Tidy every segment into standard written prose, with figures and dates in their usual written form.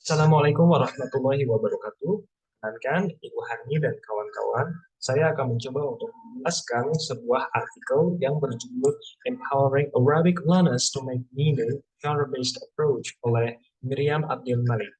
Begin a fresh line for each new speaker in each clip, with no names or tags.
Assalamualaikum warahmatullahi wabarakatuh. Kan Ibu Hani dan kawan-kawan, saya akan mencoba untuk menjelaskan sebuah artikel yang berjudul Empowering Arabic Learners to Make Meaning Genre-Based Approach oleh Miriam Abdul Malik.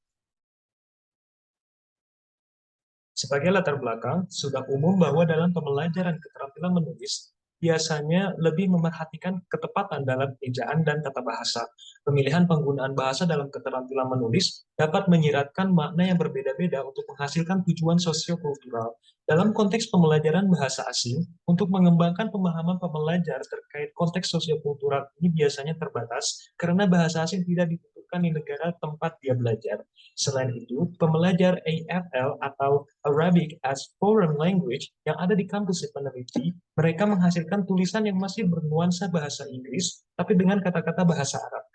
Sebagai latar belakang, sudah umum bahwa dalam pembelajaran keterampilan menulis, biasanya lebih memerhatikan ketepatan dalam ejaan dan tata bahasa. Pemilihan penggunaan bahasa dalam keterampilan menulis dapat menyiratkan makna yang berbeda-beda untuk menghasilkan tujuan sosiokultural. Dalam konteks pembelajaran bahasa asing, untuk mengembangkan pemahaman pembelajar terkait konteks sosiokultural ini biasanya terbatas karena bahasa asing tidak dibutuhkan di negara tempat dia belajar. Selain itu, pembelajar AFL atau Arabic as Foreign Language yang ada di kampus peneliti, mereka menghasilkan tulisan yang masih bernuansa bahasa Inggris, tapi dengan kata-kata bahasa Arab.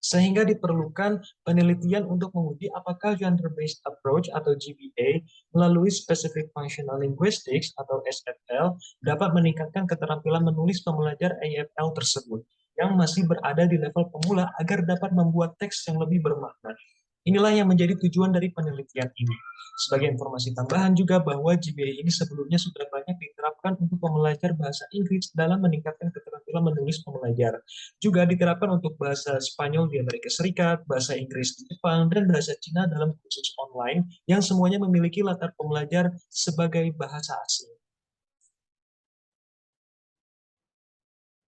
Sehingga diperlukan penelitian untuk menguji apakah Gender-Based Approach atau GBA melalui Specific Functional Linguistics atau SFL dapat meningkatkan keterampilan menulis pembelajar AFL tersebut yang masih berada di level pemula agar dapat membuat teks yang lebih bermakna. Inilah yang menjadi tujuan dari penelitian ini. Sebagai informasi tambahan juga bahwa GBA ini sebelumnya sudah banyak diterapkan untuk pembelajar bahasa Inggris dalam meningkatkan keterampilan menulis pembelajar. Juga diterapkan untuk bahasa Spanyol di Amerika Serikat, bahasa Inggris di Jepang, dan bahasa Cina dalam kursus online yang semuanya memiliki latar pembelajar sebagai bahasa asing.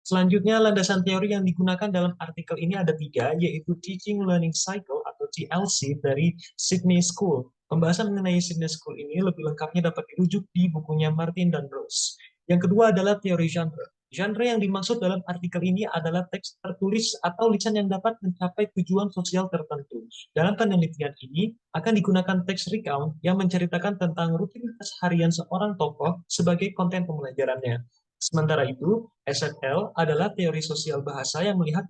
Selanjutnya, landasan teori yang digunakan dalam artikel ini ada tiga, yaitu Teaching Learning Cycle atau TLC dari Sydney School. Pembahasan mengenai Sydney School ini lebih lengkapnya dapat dirujuk di bukunya Martin dan Rose. Yang kedua adalah teori genre. Genre yang dimaksud dalam artikel ini adalah teks tertulis atau lisan yang dapat mencapai tujuan sosial tertentu. Dalam penelitian ini akan digunakan teks recount yang menceritakan tentang rutinitas harian seorang tokoh sebagai konten pembelajarannya. Sementara itu, SFL adalah teori sosial bahasa yang melihat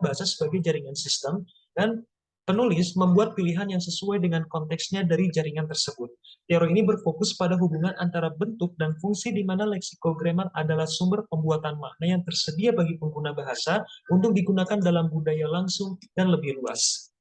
bahasa sebagai jaringan sistem dan penulis membuat pilihan yang sesuai dengan konteksnya dari jaringan tersebut. Teori ini berfokus pada hubungan antara bentuk dan fungsi di mana leksikogrammar adalah sumber pembuatan makna yang tersedia bagi pengguna bahasa untuk digunakan dalam budaya langsung dan lebih luas.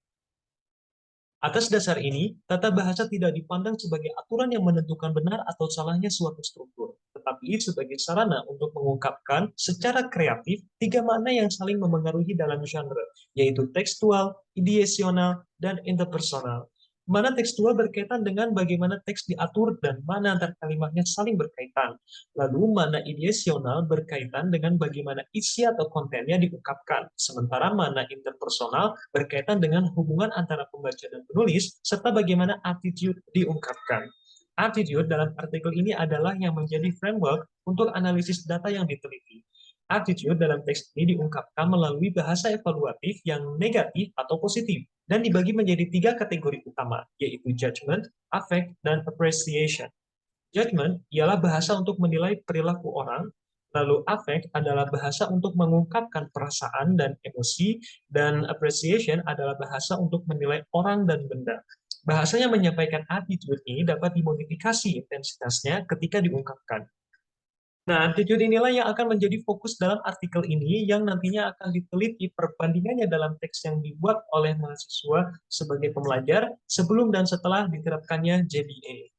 Atas dasar ini, tata bahasa tidak dipandang sebagai aturan yang menentukan benar atau salahnya suatu struktur, tetapi sebagai sarana untuk mengungkapkan secara kreatif tiga makna yang saling memengaruhi dalam genre, yaitu tekstual, ideasional, dan interpersonal. Mana tekstual berkaitan dengan bagaimana teks diatur dan mana antar kalimatnya saling berkaitan. Lalu mana ideasional berkaitan dengan bagaimana isi atau kontennya diungkapkan. Sementara mana interpersonal berkaitan dengan hubungan antara pembaca dan penulis, serta bagaimana attitude diungkapkan. Attitude dalam artikel ini adalah yang menjadi framework untuk analisis data yang diteliti. Attitude dalam teks ini diungkapkan melalui bahasa evaluatif yang negatif atau positif, dan dibagi menjadi tiga kategori utama, yaitu judgment, affect, dan appreciation. Judgment ialah bahasa untuk menilai perilaku orang, lalu affect adalah bahasa untuk mengungkapkan perasaan dan emosi, dan appreciation adalah bahasa untuk menilai orang dan benda. Bahasa yang menyampaikan attitude ini dapat dimodifikasi intensitasnya ketika diungkapkan. Nah, attitude inilah yang akan menjadi fokus dalam artikel ini yang nantinya akan diteliti perbandingannya dalam teks yang dibuat oleh mahasiswa sebagai pembelajar sebelum dan setelah diterapkannya JBA.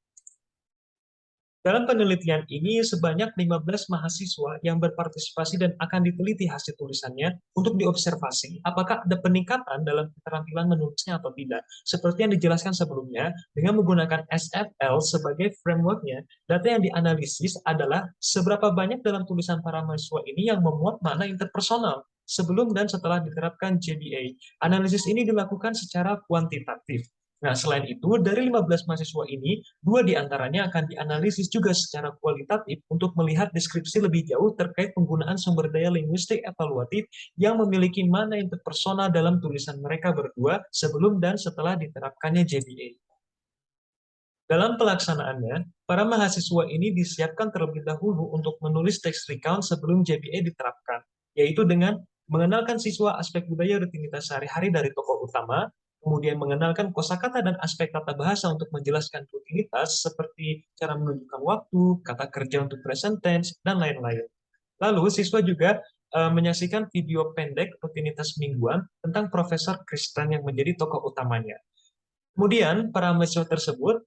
Dalam penelitian ini, sebanyak 15 mahasiswa yang berpartisipasi dan akan diteliti hasil tulisannya untuk diobservasi apakah ada peningkatan dalam keterampilan menulisnya atau tidak. Seperti yang dijelaskan sebelumnya, dengan menggunakan SFL sebagai frameworknya, data yang dianalisis adalah seberapa banyak dalam tulisan para mahasiswa ini yang memuat makna interpersonal sebelum dan setelah diterapkan JBA. Analisis ini dilakukan secara kuantitatif. Nah, selain itu, dari 15 mahasiswa ini, 2 diantaranya akan dianalisis juga secara kualitatif untuk melihat deskripsi lebih jauh terkait penggunaan sumber daya linguistik evaluatif yang memiliki makna interpersonal dalam tulisan mereka berdua sebelum dan setelah diterapkannya JBA. Dalam pelaksanaannya, para mahasiswa ini disiapkan terlebih dahulu untuk menulis teks recount sebelum JBA diterapkan, yaitu dengan mengenalkan siswa aspek budaya rutinitas sehari-hari dari tokoh utama, kemudian mengenalkan kosakata dan aspek tata bahasa untuk menjelaskan rutinitas seperti cara menunjukkan waktu, kata kerja untuk present tense, dan lain-lain. Lalu siswa juga menyaksikan video pendek rutinitas mingguan tentang Profesor Kristen yang menjadi tokoh utamanya. Kemudian, para mahasiswa tersebut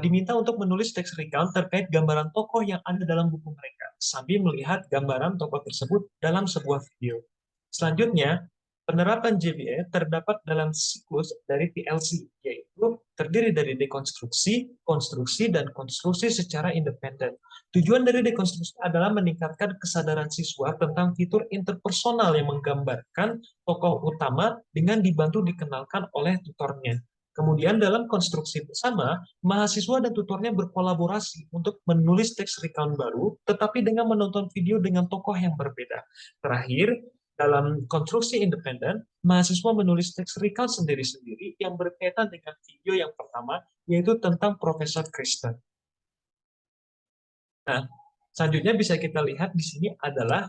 diminta untuk menulis teks recount terkait gambaran tokoh yang ada dalam buku mereka, sambil melihat gambaran tokoh tersebut dalam sebuah video. Selanjutnya, penerapan JBA terdapat dalam siklus dari TLC, yaitu terdiri dari dekonstruksi, konstruksi, dan konstruksi secara independen. Tujuan dari dekonstruksi adalah meningkatkan kesadaran siswa tentang fitur interpersonal yang menggambarkan tokoh utama dengan dibantu dikenalkan oleh tutornya. Kemudian dalam konstruksi bersama, mahasiswa dan tutornya berkolaborasi untuk menulis teks recount baru, tetapi dengan menonton video dengan tokoh yang berbeda. Terakhir, dalam konstruksi independen, mahasiswa menulis teks recount sendiri-sendiri yang berkaitan dengan video yang pertama, yaitu tentang Profesor Kristen. Nah, selanjutnya bisa kita lihat di sini adalah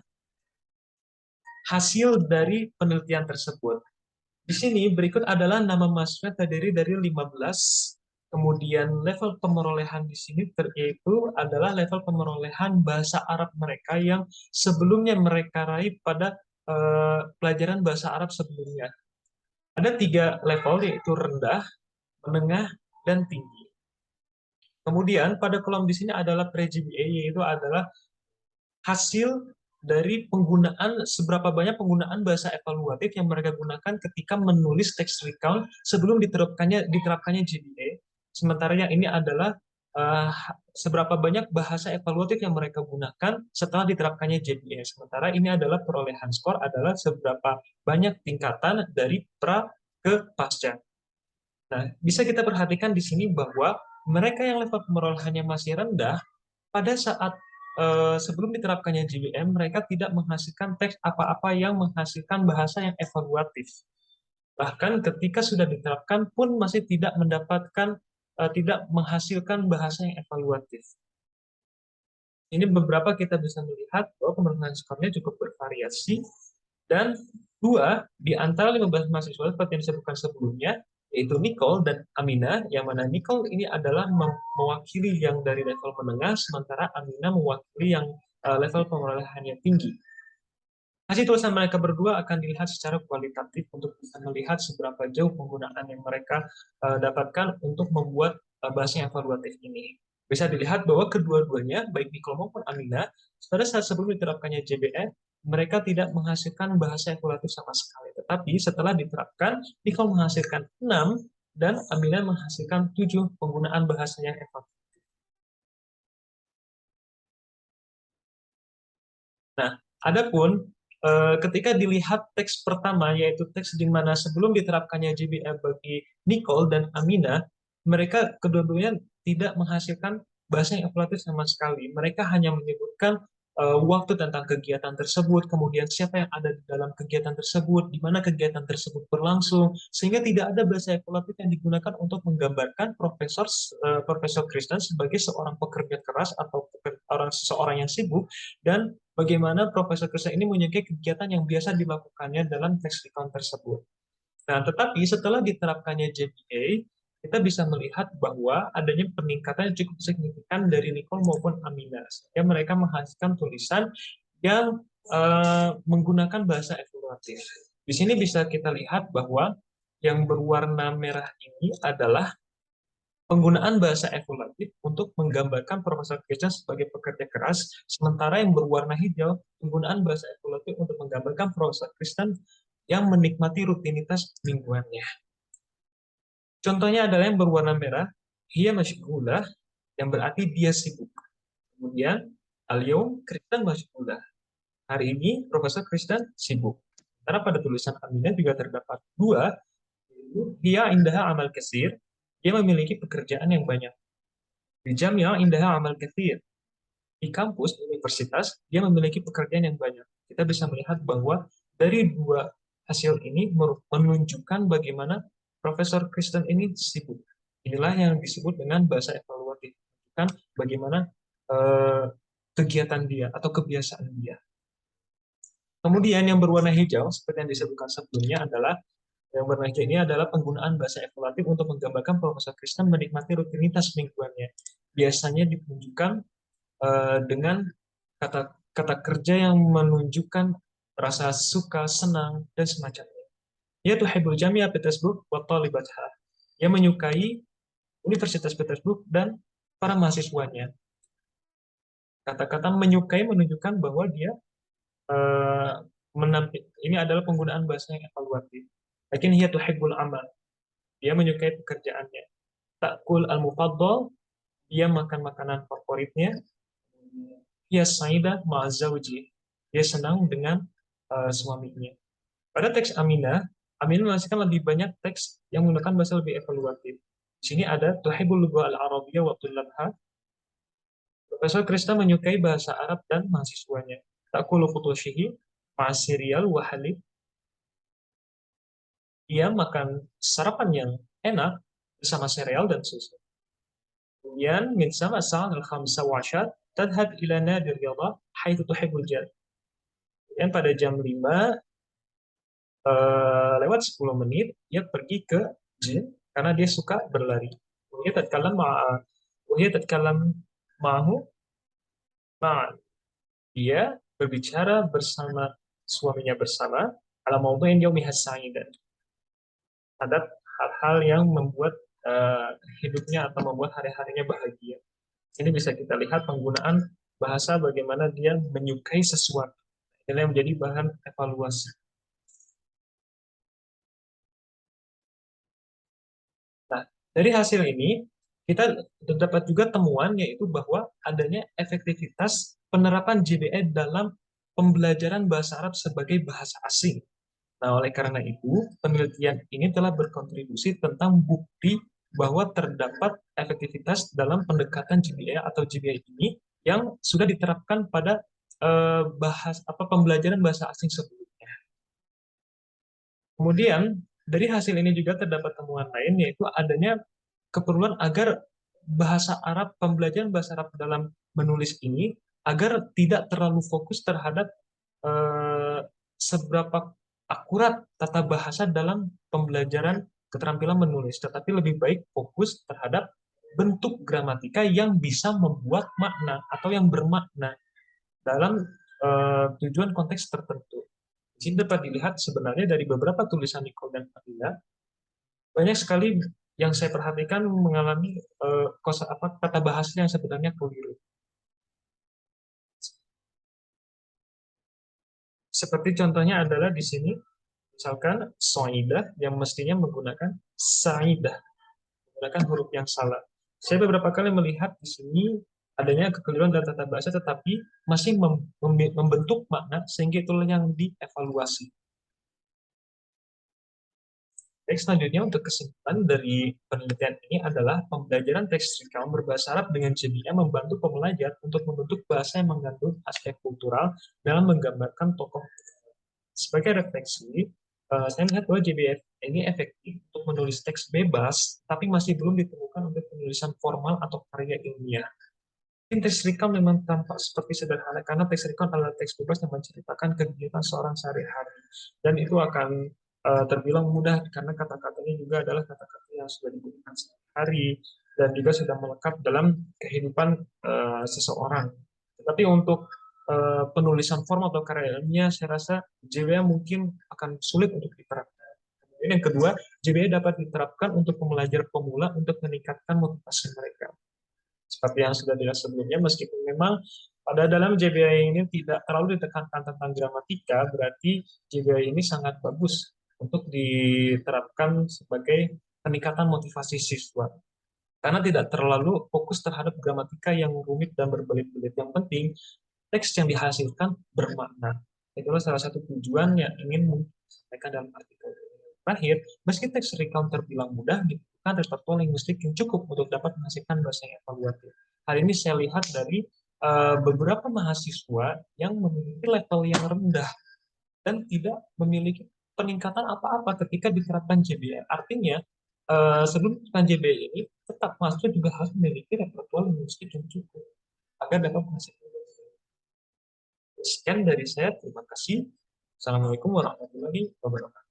hasil dari penelitian tersebut. Di sini berikut adalah nama mahasiswa terdiri dari 15, kemudian level pemerolehan di sini yaitu adalah level pemerolehan bahasa Arab mereka yang sebelumnya mereka raih pada pelajaran bahasa Arab sebelumnya. Ada 3 level, yaitu rendah, menengah, dan tinggi. Kemudian pada kolom di sini adalah pre-GPA, yaitu adalah hasil dari penggunaan, seberapa banyak penggunaan bahasa evaluatif yang mereka gunakan ketika menulis text recount sebelum diterapkannya GPA. Sementara yang ini adalah seberapa banyak bahasa evaluatif yang mereka gunakan setelah diterapkannya GPA. Sementara ini adalah perolehan skor adalah seberapa banyak tingkatan dari pra ke pasca. Nah, bisa kita perhatikan di sini bahwa mereka yang level pemerolehannya masih rendah, pada saat sebelum diterapkannya GBM, mereka tidak menghasilkan teks apa-apa yang menghasilkan bahasa yang evaluatif. Bahkan ketika sudah diterapkan pun masih tidak mendapatkan, tidak menghasilkan bahasa yang evaluatif. Ini beberapa kita bisa melihat bahwa pemerolehan skornya cukup bervariasi, dan 2 di antara 15 mahasiswa seperti yang disebutkan sebelumnya, yaitu Nicole dan Amina, yang mana Nicole ini adalah mewakili yang dari level menengah, sementara Amina mewakili yang level pemerolehannya tinggi. Hasil tulisan mereka berdua akan dilihat secara kualitatif untuk bisa melihat seberapa jauh penggunaan yang mereka dapatkan untuk membuat bahasa yang evaluatif ini. Bisa dilihat bahwa kedua-duanya, baik Nicole maupun Amina, pada saat sebelum diterapkannya JBN, mereka tidak menghasilkan bahasa evaluatif sama sekali. Tetapi setelah diterapkan, Nicole menghasilkan 6 dan Amina menghasilkan 7 penggunaan bahasa yang evaluatif. Nah, adapun ketika dilihat teks pertama, yaitu teks di mana sebelum diterapkannya JBM bagi Nicole dan Amina, mereka kedua-duanya tidak menghasilkan bahasa yang evaluatif sama sekali. Mereka hanya menyebutkan waktu tentang kegiatan tersebut, kemudian siapa yang ada di dalam kegiatan tersebut, di mana kegiatan tersebut berlangsung, sehingga tidak ada bahasa evaluatif yang digunakan untuk menggambarkan Profesor Kristen sebagai seorang pekerja keras atau seorang yang sibuk, dan bagaimana Profesor Kristen ini menyukai kegiatan yang biasa dilakukannya dalam teks recount tersebut. Nah, tetapi setelah diterapkannya JPA, kita bisa melihat bahwa adanya peningkatan yang cukup signifikan dari Nicole maupun Amina, sehingga mereka menghasilkan tulisan yang menggunakan bahasa evaluatif. Di sini bisa kita lihat bahwa yang berwarna merah ini adalah penggunaan bahasa evaluatif untuk menggambarkan Profesor Kristen sebagai pekerja keras, sementara yang berwarna hijau, penggunaan bahasa evaluatif untuk menggambarkan Profesor Kristen yang menikmati rutinitas mingguannya. Contohnya adalah yang berwarna merah, hiya mashghulah, yang berarti dia sibuk. Kemudian, al-yawm Kristen mashghulah. Hari ini Profesor Kristen sibuk. Karena pada tulisan Aminah juga terdapat 2, yaitu hiya indaha amal kesir, dia memiliki pekerjaan yang banyak. Di Jamia indaha amal katsir. Di kampus, di universitas, dia memiliki pekerjaan yang banyak. Kita bisa melihat bahwa dari 2 hasil ini menunjukkan bagaimana Profesor Kristen ini sibuk. Inilah yang disebut dengan bahasa evaluatif. Menunjukkan bagaimana kegiatan dia atau kebiasaan dia. Kemudian yang berwarna hijau, seperti yang disebutkan sebelumnya, adalah yang berwarna hijau ini adalah penggunaan bahasa evaluatif untuk menggambarkan Profesor Kristen menikmati rutinitas mingguannya. Biasanya ditunjukkan dengan kata kerja yang menunjukkan rasa suka, senang, dan semacamnya. Ia tuhibbul jami'a Petersburg wa talibatha. Ia menyukai Universitas Petersburg dan para mahasiswanya. Kata-kata menyukai menunjukkan bahwa dia ini adalah penggunaan bahasa yang evaluatif. Lakin hiya tuhibbul amal. Dia menyukai pekerjaannya. Ta'kul al-mufaddal, dia makan makanan favoritnya. Hiya sa'idah ma'azawji. Dia senang dengan suaminya. Pada teks Aminah, Aminah menuliskan lebih banyak teks yang menggunakan bahasa lebih evaluatif. Di sini ada tuhibbul lugha al-arabiyyah wa tullabha. Profesor Krista menyukai bahasa Arab dan mahasiswanya. Ta'kulu futushihi ma'asiriyal wa halib. Dia makan sarapan yang enak bersama sereal dan susu. Kemudian min sama sa'an al-khamsa wa asyar tadhhab ila nadi riyadhah haitsu tuhibbul jad. Dan pada jam 5 lewat 10 menit dia pergi ke gym karena dia suka berlari. Dia tatkalam ma'a dia tatkalam ma'ahu ma'an. Dia berbicara bersama suaminya bersama ala mawdu'in yawmiha sa'idan. Ada hal-hal yang membuat hidupnya atau membuat hari-harinya bahagia. Ini bisa kita lihat penggunaan bahasa bagaimana dia menyukai sesuatu. Ini yang menjadi bahan evaluasi. Nah, dari hasil ini kita dapat juga temuan yaitu bahwa adanya efektivitas penerapan JBE dalam pembelajaran bahasa Arab sebagai bahasa asing. Nah, oleh karena itu, penelitian ini telah berkontribusi tentang bukti bahwa terdapat efektivitas dalam pendekatan GBA atau GBA ini yang sudah diterapkan pada pembelajaran bahasa asing sebelumnya. Kemudian, dari hasil ini juga terdapat temuan lain, yaitu adanya keperluan agar bahasa Arab, pembelajaran bahasa Arab dalam menulis ini, agar tidak terlalu fokus terhadap seberapa akurat tata bahasa dalam pembelajaran keterampilan menulis, tetapi lebih baik fokus terhadap bentuk gramatika yang bisa membuat makna atau yang bermakna dalam tujuan konteks tertentu. Di sini dapat dilihat sebenarnya dari beberapa tulisan Nicole dan Fadila, banyak sekali yang saya perhatikan mengalami kata bahasa yang sebenarnya keliru. Seperti contohnya adalah di sini, misalkan soidah yang mestinya menggunakan saidah, menggunakan huruf yang salah. Saya beberapa kali melihat di sini adanya kekeliruan dalam tata bahasa, tetapi masih membentuk makna sehingga itulah yang dievaluasi. Baik, selanjutnya untuk kesimpulan dari penelitian ini adalah pembelajaran teks rekam berbahasa Arab dengan JBA membantu pembelajar untuk membentuk bahasa yang mengandung aspek kultural dalam menggambarkan tokoh. Sebagai refleksi, saya melihat bahwa JBF ini efektif untuk menulis teks bebas, tapi masih belum ditemukan untuk penulisan formal atau karya ilmiah. Teks recount memang tampak seperti sederhana, karena teks recount adalah teks bebas yang menceritakan kegiatan seorang sehari-hari. Dan itu akan terbilang mudah, karena kata-katanya juga adalah kata-kata yang sudah digunakan sehari-hari, dan juga sudah melekat dalam kehidupan seseorang. Tetapi untuk penulisan form atau karya ilmiah, saya rasa JBA mungkin akan sulit untuk diterapkan. Kemudian yang kedua, JBA dapat diterapkan untuk pembelajar pemula untuk meningkatkan motivasi mereka. Seperti yang sudah dilihat sebelumnya, meskipun memang pada dalam JBA ini tidak terlalu ditekankan tentang gramatika, berarti JBA ini sangat bagus untuk diterapkan sebagai peningkatan motivasi siswa. Karena tidak terlalu fokus terhadap gramatika yang rumit dan berbelit-belit. Yang penting, teks yang dihasilkan bermakna. Itulah salah satu tujuan yang ingin disampaikan dalam artikel ini. Terakhir, meski teks recount terbilang mudah, dibutuhkan repertoire linguistik yang cukup untuk dapat menghasilkan bahasa yang evaluatif. Hal ini saya lihat dari beberapa mahasiswa yang memiliki level yang rendah dan tidak memiliki peningkatan apa-apa ketika diterapkan JBA. Artinya, sebelum diterapkan JBA ini, tetap mahasiswa juga harus memiliki repertoire linguistik yang cukup agar dapat menghasilkan. Sekian dari saya, terima kasih. Assalamualaikum warahmatullahi wabarakatuh.